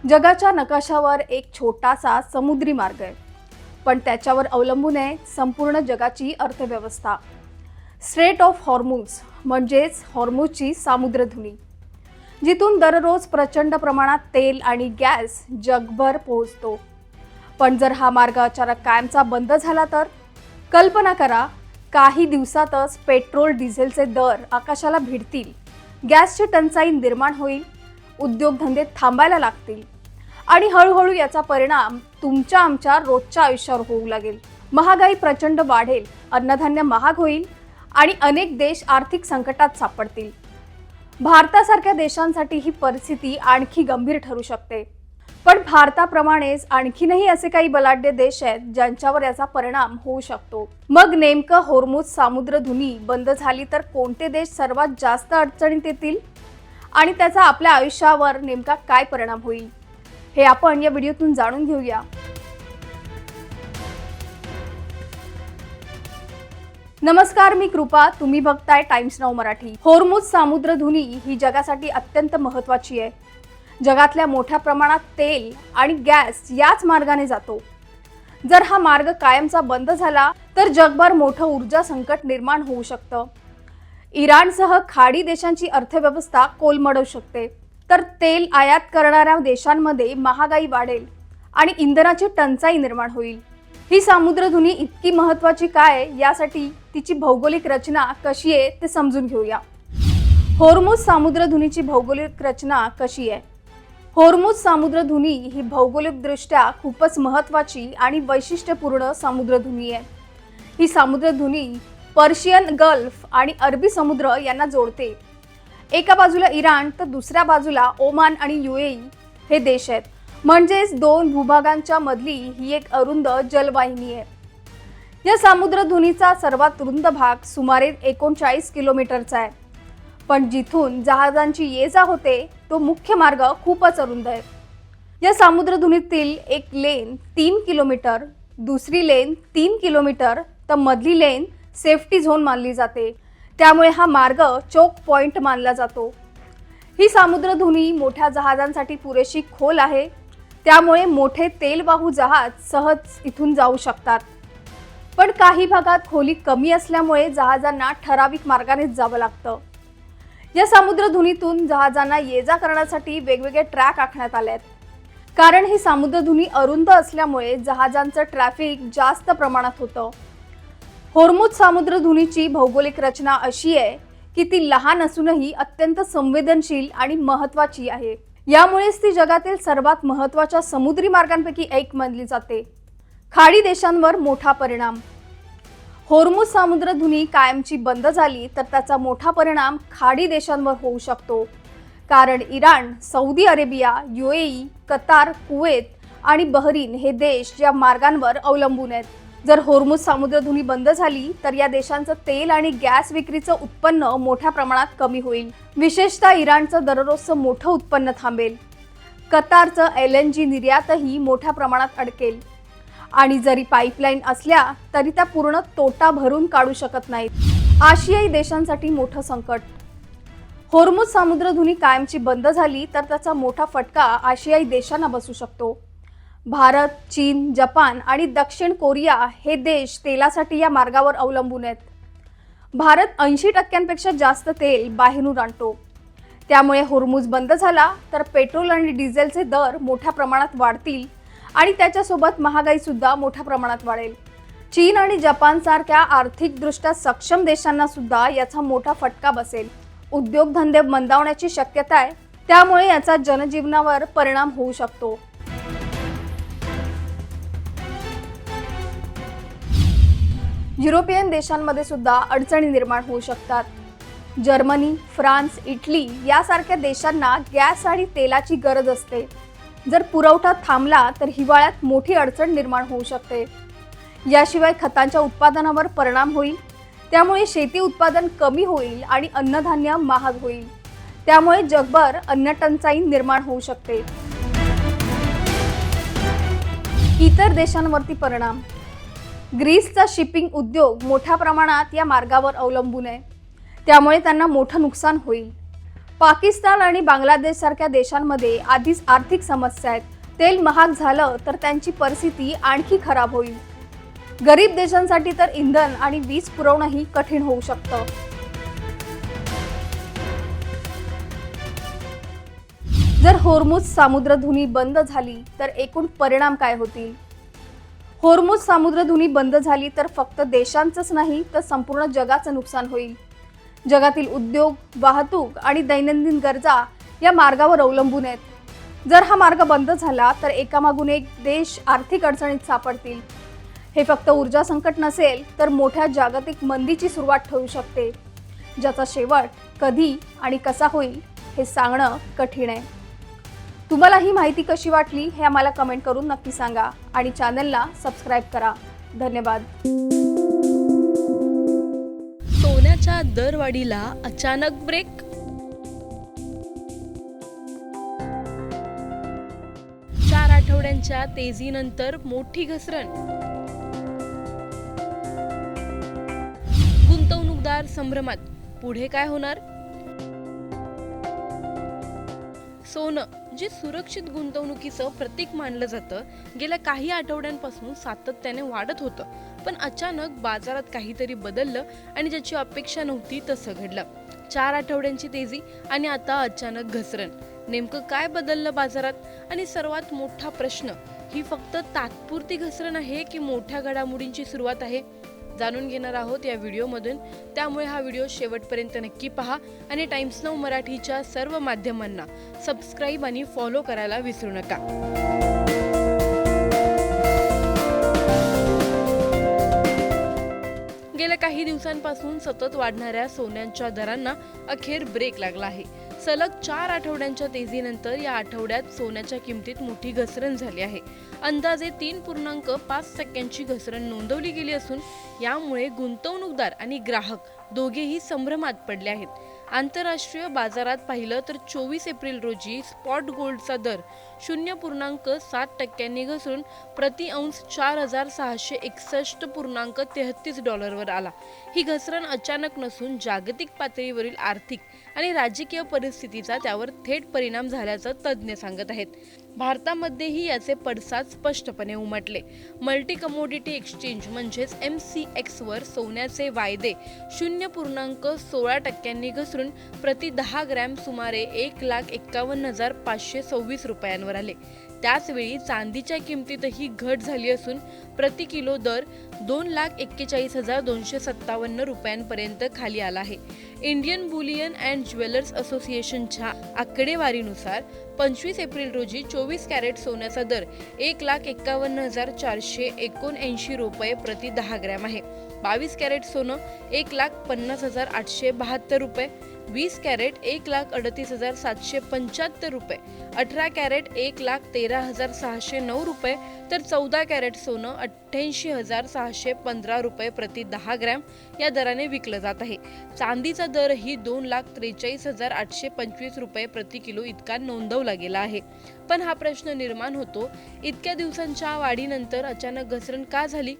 जगाच्या नकाशावर एक छोटासा समुद्री मार्ग आहे, पण त्याच्यावर अवलंबून आहे संपूर्ण जगाची अर्थव्यवस्था. स्ट्रेट ऑफ हॉर्मुझ म्हणजेच हॉर्मुझची सामुद्रधुनी, जिथून दररोज प्रचंड प्रमाणात तेल आणि गॅस जगभर पोहोचतो. पण जर हा मार्ग अचानक कायमचा बंद झाला तर कल्पना करा, काही दिवसातच पेट्रोल डिझेलचे दर आकाशाला भिडतील, गॅसची टंचाई निर्माण होईल, उद्योगधंदे थांबायला लागतील आणि हळूहळू याचा परिणाम तुमच्या आमच्या रोजच्या आयुष्यावर होऊ लागेल. महागाई प्रचंड वाढेल, अन्नधान्य महाग होईल आणि अनेक देश आर्थिक संकटात सापडतील. भारतासारख्या देशांसाठी ही परिस्थिती आणखी गंभीर ठरू शकते. पण भारताप्रमाणेच आणखीनही असे काही बलाढ्य देश आहेत ज्यांच्यावर याचा परिणाम होऊ शकतो. मग नेमकं हॉर्मुझ सामुद्रधुनी बंद झाली तर कोणते देश सर्वात जास्त अडचणीत येतील आणि त्याचा आपल्या आयुष्यावर नेमका काय परिणाम होईल, हे आपण या व्हिडिओतून जाणून घेऊया. नमस्कार, मी कृपा. तुम्ही बघताय टाइम्स नाऊ मराठी. हॉर्मुझ सामुद्रधुनी ही जगासाठी अत्यंत महत्त्वाची आहे. जगातल्या मोठ्या प्रमाणात तेल आणि गॅस याच मार्गाने जातो. जर हा मार्ग कायमचा बंद झाला तर जगभर मोठं ऊर्जा संकट निर्माण होऊ शकतं. इराणसह खाडी देशांची अर्थव्यवस्था कोलमडू शकते. तर तेल आयात करणाऱ्या देशांमध्ये महागाई वाढेल आणि इंधनाची टंचाई निर्माण होईल. ही सामुद्रधुनी इतकी महत्त्वाची काय, यासाठी तिची भौगोलिक रचना कशी आहे ते समजून घेऊया. हॉर्मुझ सामुद्रधुनीची भौगोलिक रचना कशी आहे? हॉर्मुझ सामुद्रधुनी ही भौगोलिकदृष्ट्या खूपच महत्त्वाची आणि वैशिष्ट्यपूर्ण सामुद्रधुनी आहे. ही सामुद्रधुनी पर्शियन गल्फ आणि अरबी समुद्र यांना जोडते. एका बाजूला इराण तर दुसऱ्या बाजूला ओमान आणि UAE हे देश आहेत. म्हणजेच दोन भूभागांच्या मधली ही एक अरुंद जलवाहिनी आहे. या सामुद्रधुनीचा सर्वात रुंद भाग सुमारे 39 किलोमीटरचा आहे. पण जिथून जहाजांची ये-जा होते तो मुख्य मार्ग खूपच अरुंद आहे. या सामुद्रधुनीतील एक लेन 3 किलोमीटर, दुसरी लेन 3 किलोमीटर तर मधली लेन सेफ्टी झोन मानली जाते. त्यामुळे हा मार्ग चोक पॉइंट मानला जातो. ही सामुद्रधुनी मोठ्या जहाजांसाठी पुरेशी खोल आहे. त्यामुळे मोठे तेलवाहू जहाज सहज इथून जाऊ शकतात. पण काही भागात खोली कमी असल्यामुळे जहाजांना ठराविक मार्गानेच जावं लागतं. या सामुद्रधुनीतून जहाजांना ये-जा करण्यासाठी वेगवेगळे ट्रॅक आखण्यात आले आहेत. कारण ही सामुद्रधुनी अरुंद असल्यामुळे जहाजांचं ट्रॅफिक जास्त प्रमाणात होतं. हॉर्मुझ सामुद्रधुनीची भौगोलिक रचना अशी आहे की ती लहान असूनही अत्यंत संवेदनशील आणि महत्त्वाची आहे. यामुळेच ती जगातील सर्वात महत्त्वाच्या समुद्री मार्गांपैकी एक मानली जाते. खाडी देशांवर मोठा परिणाम. हॉर्मुझ सामुद्रधुनी कायमची बंद झाली तर त्याचा मोठा परिणाम खाडी देशांवर होऊ शकतो. कारण Iran, Saudi Arabia, UAE, Qatar, Kuwait आणि बहरीन हे देश या मार्गांवर अवलंबून आहेत. जर हॉर्मुझ सामुद्रधुनी बंद झाली तर या देशांचं तेल आणि गॅस विक्रीचं उत्पन्न मोठ्या प्रमाणात कमी होईल. विशेषतः इराणचं दररोजचं मोठं उत्पन्न थांबेल. कतारचं LNG निर्यातही मोठ्या प्रमाणात अडकेल आणि जरी पाईपलाईन असल्या तरी त्या पूर्ण तोटा भरून काढू शकत नाहीत. आशियाई देशांसाठी मोठं संकट. हॉर्मुझ सामुद्रधुनी कायमची बंद झाली तर त्याचा मोठा फटका आशियाई देशांना बसू शकतो. भारत, चीन, जपान आणि दक्षिण कोरिया हे देश तेलासाठी या मार्गावर अवलंबून आहेत. भारत 80% जास्त तेल बाहेरून आणतो. त्यामुळे हॉर्मुझ बंद झाला तर पेट्रोल आणि डिझेलचे दर मोठ्या प्रमाणात वाढतील आणि त्याच्यासोबत महागाई सुद्धा मोठ्या प्रमाणात वाढेल. चीन आणि जपान सारख्या आर्थिकदृष्ट्या सक्षम देशांना सुद्धा याचा मोठा फटका बसेल. उद्योगधंदे मंदावण्याची शक्यता आहे. त्यामुळे याचा जनजीवनावर परिणाम होऊ शकतो. युरोपियन देशांमध्ये सुद्धा अडचणी निर्माण होऊ शकतात. जर्मनी, फ्रान्स, इटली यासारख्या देशांना गॅस आणि तेलाची गरज असते. जर पुरवठा थांबला तर हिवाळ्यात मोठी अडचण निर्माण होऊ शकते. याशिवाय खतांच्या उत्पादनावर परिणाम होईल. त्यामुळे शेती उत्पादन कमी होईल आणि अन्नधान्य महाग होईल. त्यामुळे जगभर अन्न टंचाई निर्माण होऊ शकते. इतर देशांवरती परिणाम. ग्रीसचा शिपिंग उद्योग मोठ्या प्रमाणात या मार्गावर अवलंबून आहे. त्यामुळे त्यांना मोठं नुकसान होईल. पाकिस्तान आणि बांगलादेश सारख्या देशांमध्ये आधीच आर्थिक समस्या आहेत. तेल महाग झालं तर त्यांची परिस्थिती आणखी खराब होईल. गरीब देशांसाठी तर इंधन आणि वीज पुरवणंही कठीण होऊ शकतं. जर होर्मुझ सामुद्रधुनी बंद झाली तर एकूण परिणाम काय होतील? होर्मुझ सामुद्रधुनी बंद झाली तर फक्त देशांचंच नाही तर संपूर्ण जगाचं नुकसान होईल. जगातील उद्योग, वाहतूक आणि दैनंदिन गरजा या मार्गावर अवलंबून आहेत. जर हा मार्ग बंद झाला तर एकामागून एक देश आर्थिक अडचणीत सापडतील. हे फक्त ऊर्जा संकट नसेल तर मोठ्या जागतिक मंदीची सुरुवात ठरू शकते, ज्याचा शेवट कधी आणि कसा होईल हे सांगणं कठीण आहे. तुम्हाला ही माहिती कशी वाटली हे आम्हाला कमेंट करून नक्की सांगा आणि चॅनलला सबस्क्राईब करा. धन्यवाद. सोन्याच्या दरवाढीला अचानक ब्रेक. चार आठवड्यांच्या तेजीनंतर मोठी घसरण. गुंतवणूकदार संभ्रमात. पुढे काय होणार? सोनं, जे सुरक्षित गुंतवणुकीचं प्रतीक मानलं जातं, गेल्या काही आठवड्यांपासून सातत्याने वाढत होतं. पण अचानक बाजारात काहीतरी बदललं आणि ज्याची अपेक्षा नव्हती तसं घडलं. 4 आठवड्यांची तेजी आणि आता अचानक घसरण. नेमकं काय बदललं बाजारात? आणि सर्वात मोठा प्रश्न, ही फक्त तात्पुरती घसरण आहे की मोठ्या घडामोडींची सुरुवात आहे? जाणून घेणार आहोत या व्हिडिओमधून. त्यामुळे हा व्हिडिओ शेवटपर्यंत नक्की पहा आणि टाइम्स नाऊ मराठीच्या सर्व माध्यमांना सबस्क्राईब आणि फॉलो करायला विसरू नका. गेल्या काही दिवसांपासून सतत वाढणाऱ्या सोन्याच्या दरांना अखेर ब्रेक लागला आहे. सलग 4 आठवड्यांच्या तेजीनंतर या आठवड्यात सोन्याच्या किमतीत मोठी घसरण झाली आहे. अंदाजे 3.5% घसरण नोंदवली गेली असून यामुळे गुंतवणूकदार आणि ग्राहक दोघेही संभ्रमात पडले आहेत. आंतरराष्ट्रीय बाजारात पाहिलं तर 24 एप्रिल रोजी स्पॉट गोल्डचा दर 0.7% घसरून प्रति अंश $4,661.33 आला. ही घसरण अचानक नसून जागतिक पातळीवरील आर्थिक आणि राजकीय परिस्थितीचा त्यावर थेट परिणाम झाल्याचं तज्ज्ञ सांगत आहेत. भारतामध्येही याचे पडसाद स्पष्टपणे उमटले. मल्टी कमोडिटी एक्सचेंज म्हणजेच MCX वर सोन्याचे वायदे 0.16% घसरून प्रति 10 ग्रॅम सुमारे 1,51,526 रुपयांवर आले. त्याचवेळी चांदीच्या किमतीतही घट झाली असून प्रति किलो दर 2,41,257 रुपयांपर्यंत खाली आला आहे. इंडियन बुलियन अँड ज्वेलर्स असोसिएशनच्या आकडेवारीनुसार 25 एप्रिल रोजी 24 कॅरेट सोन्याचा दर 1,51,479 रुपये प्रति 10 ग्रॅम आहे. 22 कॅरेट सोनं 1,50,872 रुपये, 20 कॅरेट 1,38,775 रुपये, 18 कॅरेट 1,13,609 रुपये तर 14 कॅरेट सोनं 88,615 रुपये प्रति 10 ग्रॅम या दराने विकलं जात आहे. चांदीचा दरही 2,43,825 रुपये प्रति किलो इतका नोंदवला गेला आहे. पण हा प्रश्न निर्माण होतो, इतक्या दिवसांच्या वाढीनंतर अचानक घसरण का झाली?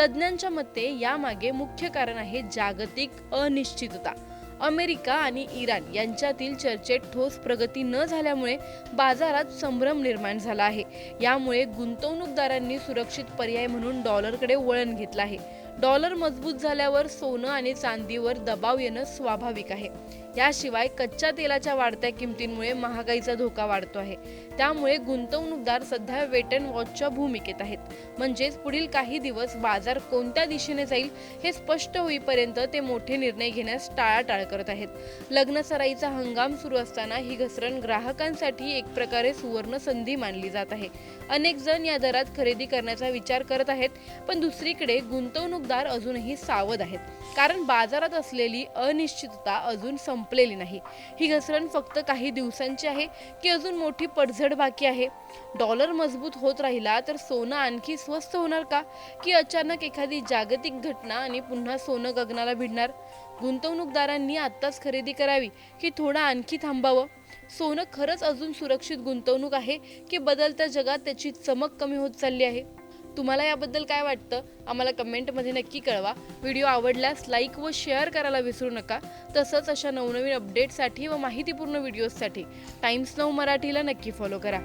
तज्ज्ञांच्या मते यामागे मुख्य कारण आहे जागतिक अनिश्चितता. अमेरिका आणि इराण यांच्यातील चर्चेत ठोस प्रगती न झाल्यामुळे बाजारात संभ्रम निर्माण झाला आहे. यामुळे गुंतवणूकदारांनी सुरक्षित पर्याय म्हणून डॉलरकडे वळण घेतलं आहे. डॉलर मजबूत झाल्यावर सोनं आणि चांदीवर दबाव येणं स्वाभाविक आहे. याशिवाय कच्च्या तेलाच्या वाढत्या किमतींमुळे महागाईचा धोका वाढतो आहे. त्यामुळे गुंतवणूकदार सध्या वेट अँड वॉचच्या भूमिकेत आहेत. म्हणजेच पुढील काही दिवस बाजार कोणत्या दिशेने जाईल हे स्पष्ट होईपर्यंत ते मोठे निर्णय घेण्यास टाळाटाळ करत आहेत. लग्नसराईचा हंगाम सुरू असताना ही घसरण ग्राहकांसाठी एक प्रकारे सुवर्ण संधी मानली जात आहे. अनेक जण या दरात खरेदी करण्याचा विचार करत आहेत, पण दुसरीकडे गुंतवणूकदार अजूनही सावध आहेत, कारण बाजारात असलेली अनिश्चितता अजून संपलेली नाही. ही घसरण फक्त काही दिवसांची आहे की अजून मोठी पडझड बाकी आहे? डॉलर मजबूत होत राहिला तर सोनं आणखी स्वस्त होणार का, की अचानक एखादी जागतिक घटना आणि पुन्हा सोनं गगनाला भिडणार? गुंतवणूकदारांनी आत्ताच खरेदी करावी की थोडं आणखी थांबावं? सोनं खरंच अजून सुरक्षित गुंतवणूक आहे की बदलत्या जगात त्याची चमक कमी होत चालली आहे? तुम्हाला याबद्दल काय वाटतं आम्हाला कमेंटमध्ये नक्की कळवा. व्हिडिओ आवडल्यास लाईक व शेअर करायला विसरू नका. तसंच अशा नवनवीन अपडेट्ससाठी व माहितीपूर्ण व्हिडिओजसाठी टाइम्स नाऊ मराठीला नक्की फॉलो करा.